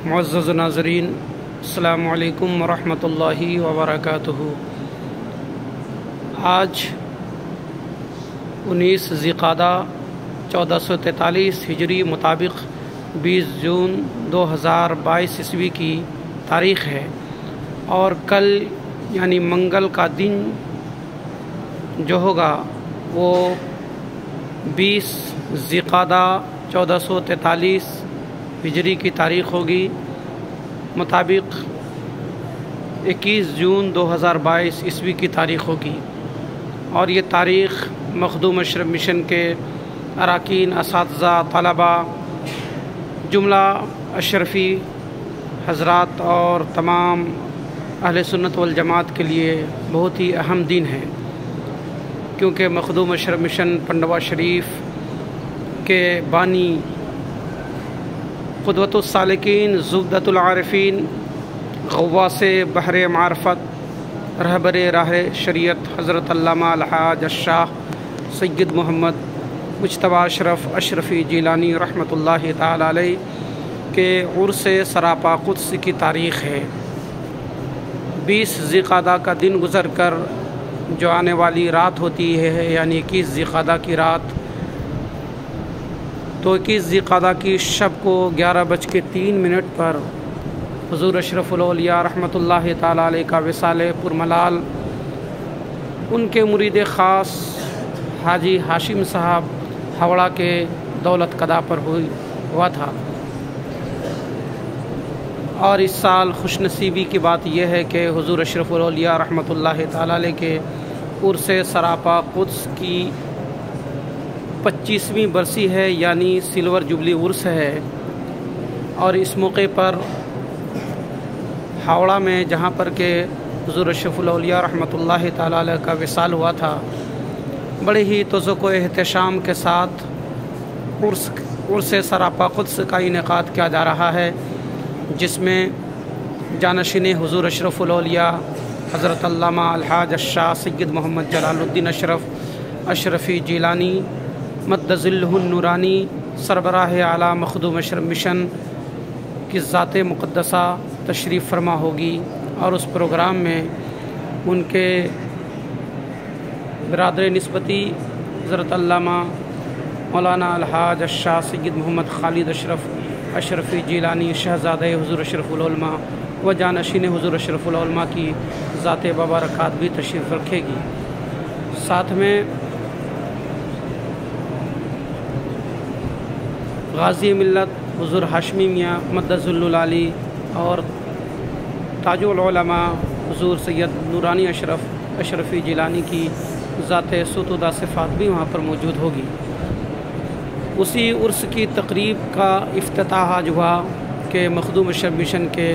معزز ناظرین، السلام علیکم ورحمۃ اللہ وبرکاتہ۔ آج 19 ذی-القعدہ 1443 ہجری مطابق 20 جون 2022 عیسوی کی تاریخ ہے، اور کل یعنی منگل کا دن جو ہوگا وہ 20 ذی-القعدہ 1443 ہجری کی تاریخ ہوگی، مطابق 21 جون 2022 عیسوی کی تاریخ ہوگی۔ اور یہ تاریخ مخدوم اشرف مشن کے اراکین، اساتذہ، طلباء، جملہ اشرفی حضرات اور تمام اہل سنت والجماعت کے لیے بہت ہی اہم دن ہے، کیونکہ مخدوم اشرف مشن پنڈوا شریف کے بانی، قدوۃ السالکین، زبدۃ العارفین، غواص بحر معرفت، رہبر راہ شریعت حضرت علامہ الحاج الشاہ سید محمد مجتبی اشرف اشرفی جیلانی رحمۃ اللہ تعالی علیہ کے عرس سراپا قدس کی تاریخ ہے۔ 20 ذی-القعدہ کا دن گزر کر جو آنے والی رات ہوتی ہے، یعنی 21 ذی-القعدہ کی رات، تو 21 ذی-القعدہ کی شب کو 11:03 پر حضور اشرف الاولیاء رحمۃ اللہ تعالی علیہ کا وصال پرملال ان کے مرید خاص حاجی ہاشم صاحب ہاوڑہ کے دولت قدا پر ہوا تھا۔ اور اس سال خوش نصیبی کی بات یہ ہے کہ حضور اشرف الاولیاء رحمۃ اللہ تعالی علیہ کے عرس سراپا قدس کی 25ویں برسی ہے، یعنی سلور جبلی عرس ہے۔ اور اس موقع پر ہاوڑہ میں جہاں پر کہ حضور اشرف الاولیاء رحمۃ اللہ تعالی علیہ کا وصال ہوا تھا، بڑے ہی توزق و احتشام کے ساتھ عرس سراپا قدس کا انعقاد کیا جا رہا ہے، جس میں جانشین حضور اشرف الاولیاء حضرت علامہ الحاج الشاہ سید محمد جلال الدین اشرف اشرفی جیلانی مد ظلہ النورانی سربراہ اعلیٰ مخدوم اشرف مشن کی ذات مقدسہ تشریف فرما ہوگی۔ اور اس پروگرام میں ان کے برادر نسبتی حضرت علامہ مولانا الحاج الشاہ سید محمد خالد اشرف اشرفی جیلانی شہزادہ حضور اشرف العلماء و جانشین حضور اشرف العلماء کی ذات مبارکات بھی تشریف رکھے گی۔ ساتھ میں غازی ملت حضور ہاشمی میاں مد ظلہ العالی اور تاج العلماء حضور سید نورانی اشرف اشرفی جیلانی کی ذات ستودہ صفات بھی وہاں پر موجود ہوگی۔ اسی عرس کی تقریب کا افتتاح آج ہوا کہ مخدوم اشرف مشن کے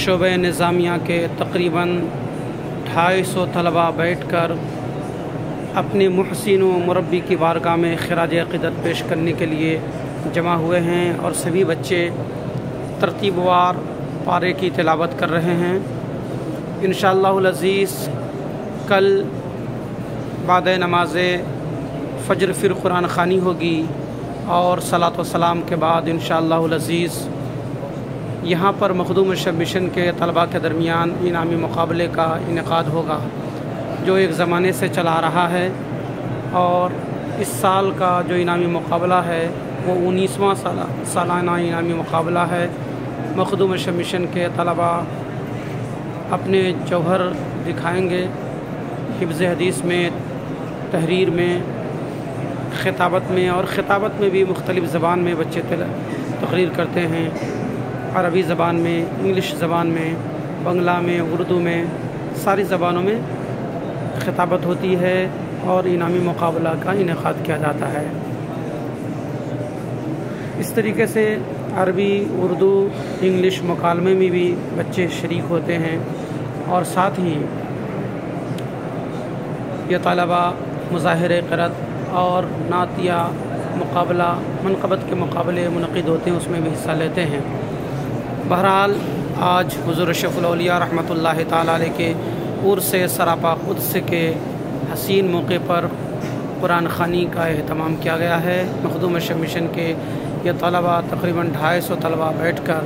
شعبہ نظامیہ کے تقریباً 250 طلباء بیٹھ کر اپنے محسن و مربی کی بارگاہ میں خراج عقیدت پیش کرنے کے لیے جمع ہوئے ہیں، اور سبھی بچے ترتیب وار پارے کی تلاوت کر رہے ہیں۔ انشاءاللہ العزیز کل بعد نماز فجر پھر قرآن خوانی ہوگی، اور صلاۃ و سلام کے بعد انشاءاللہ العزیز یہاں پر مخدوم اشرف مشن کے طلباء کے درمیان انعامی مقابلے کا انعقاد ہوگا، جو ایک زمانے سے چلا رہا ہے۔ اور اس سال کا جو انعامی مقابلہ ہے وہ 19واں سالانہ انعامی مقابلہ ہے۔ مخدوم اشرف مشن کے طلباء اپنے جوہر دکھائیں گے، حفظ حدیث میں، تحریر میں، خطابت میں، اور خطابت میں بھی مختلف زبان میں بچے تقریر کرتے ہیں، عربی زبان میں، انگلش زبان میں، بنگلہ میں، اردو میں، ساری زبانوں میں خطابت ہوتی ہے اور انعامی مقابلہ کا انعقاد کیا جاتا ہے۔ اس طریقے سے عربی، اردو، انگلش مکالمے میں بھی بچے شریک ہوتے ہیں، اور ساتھ ہی یہ طلباء مظاہرے قرأت اور نعتیہ مقابلہ، منقبت کے مقابلے منعقد ہوتے ہیں، اس میں بھی حصہ لیتے ہیں۔ بہرحال آج حضور اشرف الاولیاء رحمۃ اللہ تعالی علیہ کے عرس سراپا قدس کے حسین موقع پر قرآن خوانی کا اہتمام کیا گیا ہے۔ مخدوم اشرف مشن کے یہ طلباء تقریباً 250 طلباء بیٹھ کر